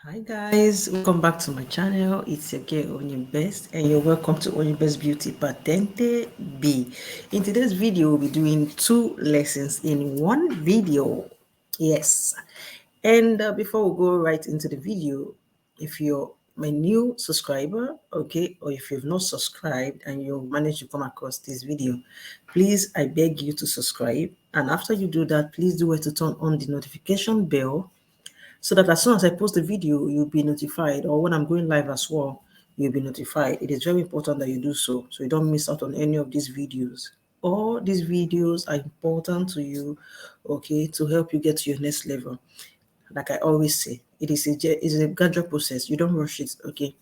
Hi guys, welcome back to my channel. It's your girl Onye and you're welcome to Onye Beauty Patente B. In today's video, we'll be doing 2 lessons in one video. Yes. And before we go right into the video, if you're my new subscriber, okay, or if you've not subscribed and you managed to come across this video, please, I beg you to subscribe. And after you do that, please do it to turn on the notification bell so that as soon as I post a video, you'll be notified, or when I'm going live as well, you'll be notified. It is very important that you do so you don't miss out on any of these videos. All these videos are important to you, okay, to help you get to your next level. Like I always say, it is a gradual process. You don't rush it, okay?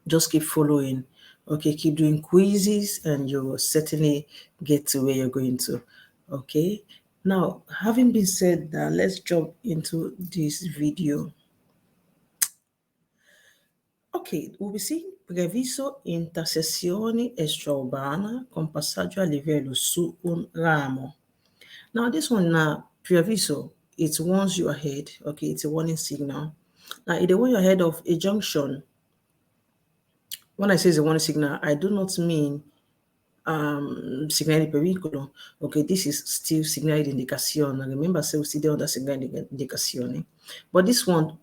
Just keep following, okay? Keep doing quizzes and you will certainly get to where you're going to, okay? Now, having been said that, let's jump into this video. Ok, we'll be seeing Preavviso Intersezione Extraurbana con passaggio a livello su un ramo. Now, this one now, Preavviso, it warns you ahead. Okay, it's a warning signal. Now, it warns you ahead of a junction. When I say it's a warning signal, I do not mean segnale di pericolo. Okay, this is still segnale di indicazione. Remember, so we still there under segnale di indicazione. But this one,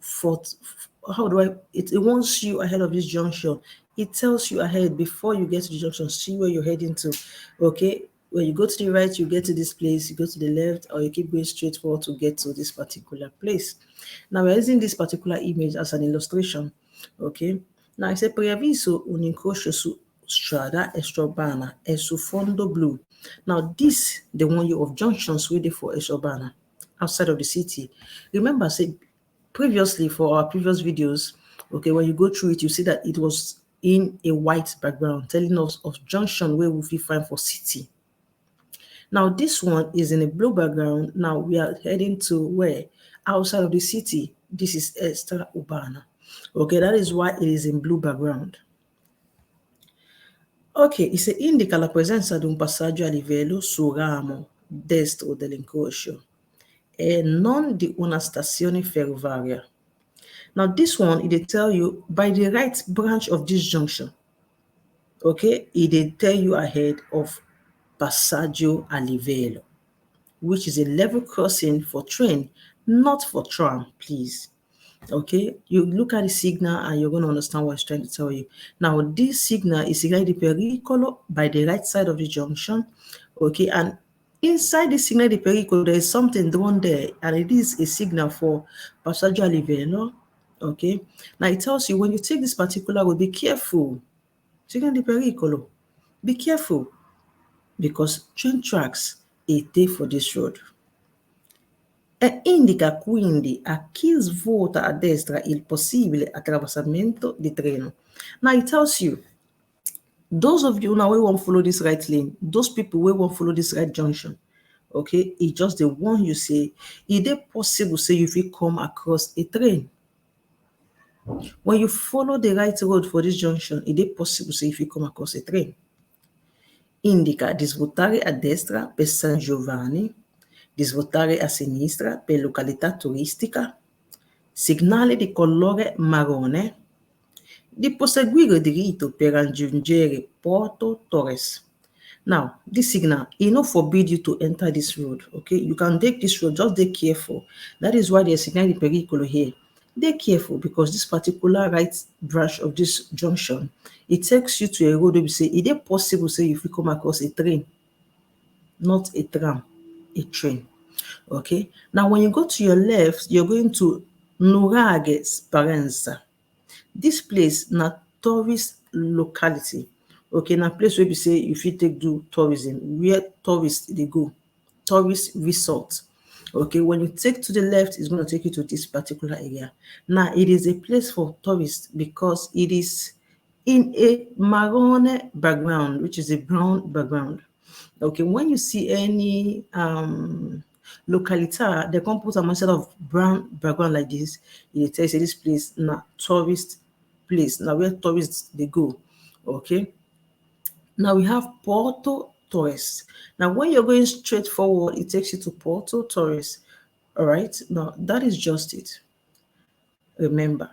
it warns you ahead of this junction. It tells you ahead before you get to the junction, see where you're heading to. Okay, when you go to the right, you get to this place, you go to the left, or you keep going straight forward to get to this particular place. Now, we're using this particular image as an illustration. Okay, now I say Preavviso un incrocio su Strada Extraurbana e su fondo blu. Now this, the one you of junctions waiting for Extraurbana outside of the city. Remember, say previously for our previous videos, okay, when you go through it, you see that it was in a white background telling us of junction where we will find for city. Now this one is in a blue background. Now we are heading to where? Outside of the city. This is Extraurbana. Okay, that is why it is in blue background. Ok, se indica la presenza di un passaggio a livello su ramo destro dell'incrocio e non di una stazione ferroviaria. Now this one, it tell you by the right branch of this junction. Okay, it tell you ahead of passaggio a livello, which is a level crossing for train, not for tram, please. Okay, you look at the signal and you're going to understand what it's trying to tell you. Now, this signal is segnale di pericolo by the right side of the junction. Okay, and inside the signal di pericolo, there is something drawn there, and it is a signal for passaggio a livello. Okay, now it tells you when you take this particular road, be careful. Signal di pericolo, be careful, because train tracks are there for this road. E indica quindi a chi svuota a destra il possibile attraversamento di treno. Now it tells you, those of you now who won't follow this right lane, those people who won't follow this right junction, okay, it's just the one you say, is it possible say if you come across a train? When you follow the right road for this junction, is it possible say if you come across a train? Indica di svuotare a destra per San Giovanni, di svuotare a sinistra per località turistica, segnale di colore marrone, di proseguire diritto per raggiungere Porto Torres. Now, this signal, it not forbid you to enter this road, okay? You can take this road, just be careful. That is why there's signal di pericolo here. Be careful, because this particular right branch of this junction, it takes you to a road where you say, is it possible, say, if you come across a train, not a tram, a train. Okay, now when you go to your left, you're going to Nuraghe Speranza. This place na tourist locality. Okay, na place where we say if you take do tourism, where tourists they go, tourist resort. Okay, when you take to the left, it's going to take you to this particular area. Now it is a place for tourists because it is in a marrone background, which is a brown background. Okay, when you see any localita, they can put a instead of brown background like this, it tells you this place na tourist place, now where tourists they go. Okay, now we have Porto Torres. Now when you're going straight forward, it takes you to Porto Torres. All right, now that is just it. Remember,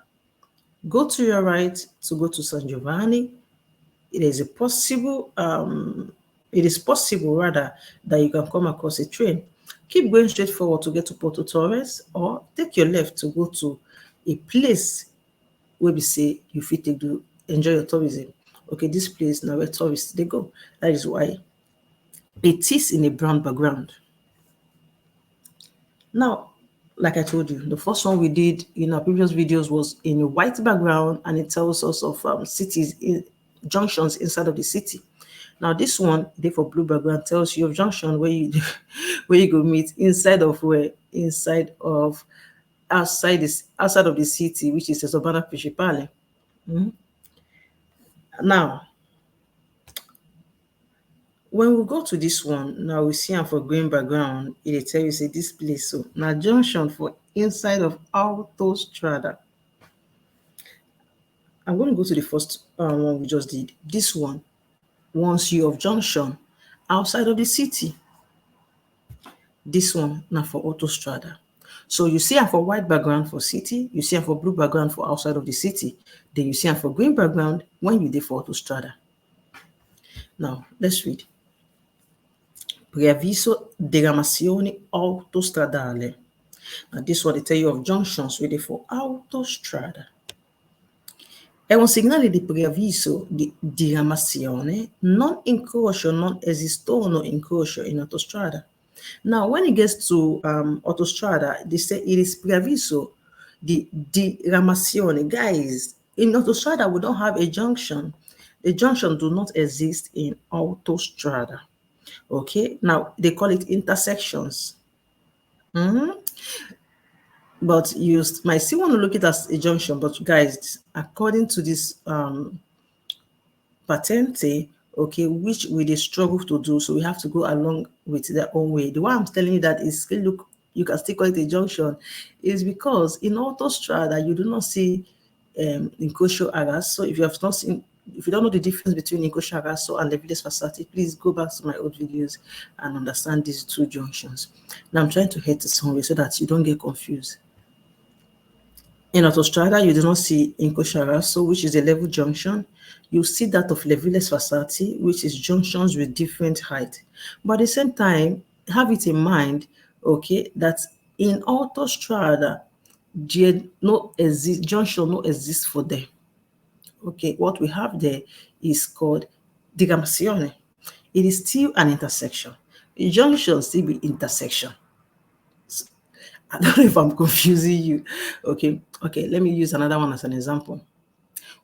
go to your right to go to San Giovanni. It is possible rather that you can come across a train. Keep going straight forward to get to Porto Torres, or take your left to go to a place where we say you fit take to enjoy your tourism. Okay, this place now where tourists they go. That is why it is in a brown background. Now, like I told you, the first one we did in our previous videos was in a white background, and it tells us of cities, junctions inside of the city. Now this one, they for blue background, tells you of junction where you where you go meet inside of outside of the city, which is Extraurbana Principale. Now, when we go to this one, now we see am for green background, it tell you say this place so now junction for inside of Autostrada. I'm going to go to the first one we just did. This one warns you of junction outside of the city. This one now for Autostrada. So you see am for white background for city, you see am for blue background for outside of the city, then you see am for green background when you dey for Autostrada. Now let's read. Preavviso diramazione autostradale. Now this one they tell you of junctions wey dey for Autostrada. È un segnale di preavviso di diramazione, non incrocio, non esistono incrocio in autostrada. Now, when it gets to Autostrada, they say it is preavviso di diramazione. Guys, in Autostrada, we don't have a junction. The junction do not exist in Autostrada. Okay, now they call it intersections. But you might still want to look at it as a junction, but guys, according to this Patente, okay, which we dey struggle to do, so we have to go along with their own way. The one I'm telling you that is still look, you can still call it a junction, is because in Autostrada you do not see INCROCIO areas. So if you have not seen, if you don't know the difference between INCROCIO areas and the village facility, please go back to my old videos and understand these two junctions. Now I'm trying to head to somewhere so that you don't get confused. In Autostrada, you do not see INCROCIO, so which is a level junction. You see that of the village facility, which is junctions with different height. But at the same time, have it in mind, okay, that in Autostrada, junction no exists for them. Okay, what we have there is called diramazione. It is still an intersection. The junction still be intersection. I don't know if I'm confusing you. Okay, let me use another one as an example.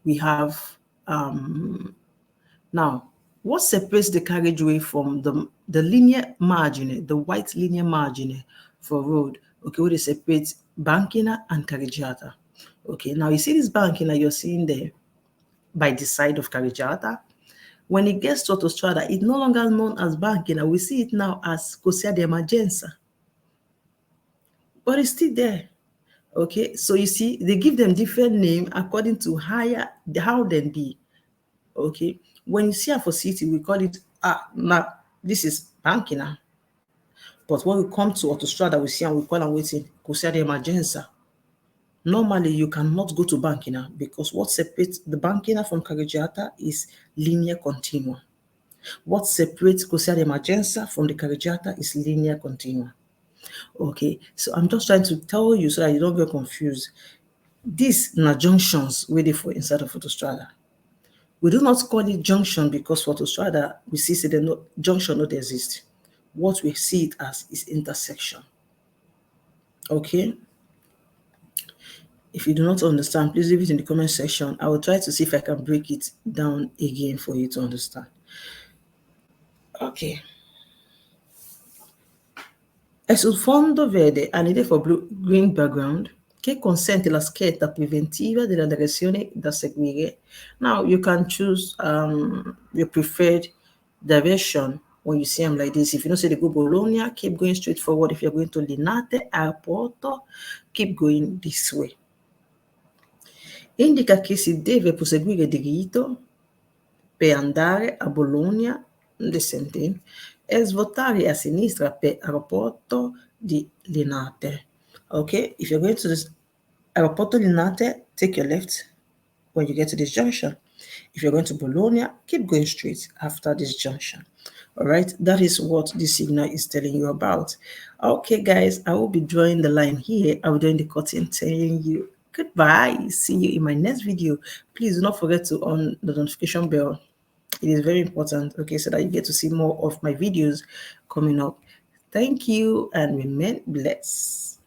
We have now, what separates the carriageway from the linear margin, the white linear margin for road? Okay, where they separate banchina and carreggiata. Okay, now you see this banchina you're seeing there by the side of carreggiata. When it gets to Autostrada, it's no longer known as banchina. We see it now as corsia di emergenza. But it's still there. Okay, so you see, they give them different name according to how they be. Okay, when you see for city, we call it now this is banchina. But when we come to Autostrada, we see and we call them waiting corsia di emergenza. Normally, you cannot go to banchina because what separates the banchina from carreggiata is linear continua. What separates corsia di emergenza from the carreggiata is linear continua. Okay, so I'm just trying to tell you so that you don't get confused. These are junctions waiting for inside of Autostrada. We do not call it junction because for Autostrada, we see the junction not exist. What we see it as is intersection. Okay? If you do not understand, please leave it in the comment section. I will try to see if I can break it down again for you to understand. Okay. È sul fondo verde, anche for green background, che consente la scheda preventiva della direzione da seguire. Now you can choose your preferred direction when you see them like this. If you don't say the go Bologna, keep going straight forward. If you're going to Linate, Airporto, keep going this way. Indica che si deve proseguire diritto per andare a Bologna, the same thing, e svoltare a sinistra per aeroporto di Linate. Okay, if you're going to this Aeroporto Linate, take your left when you get to this junction. If you're going to Bologna, keep going straight after this junction. All right, that is what this signal is telling you about. Okay, guys, I will be drawing the line here. I will be doing the cutting, telling you goodbye. See you in my next video. Please do not forget to on the notification bell. It is very important, okay, so that you get to see more of my videos coming up. Thank you and remain blessed.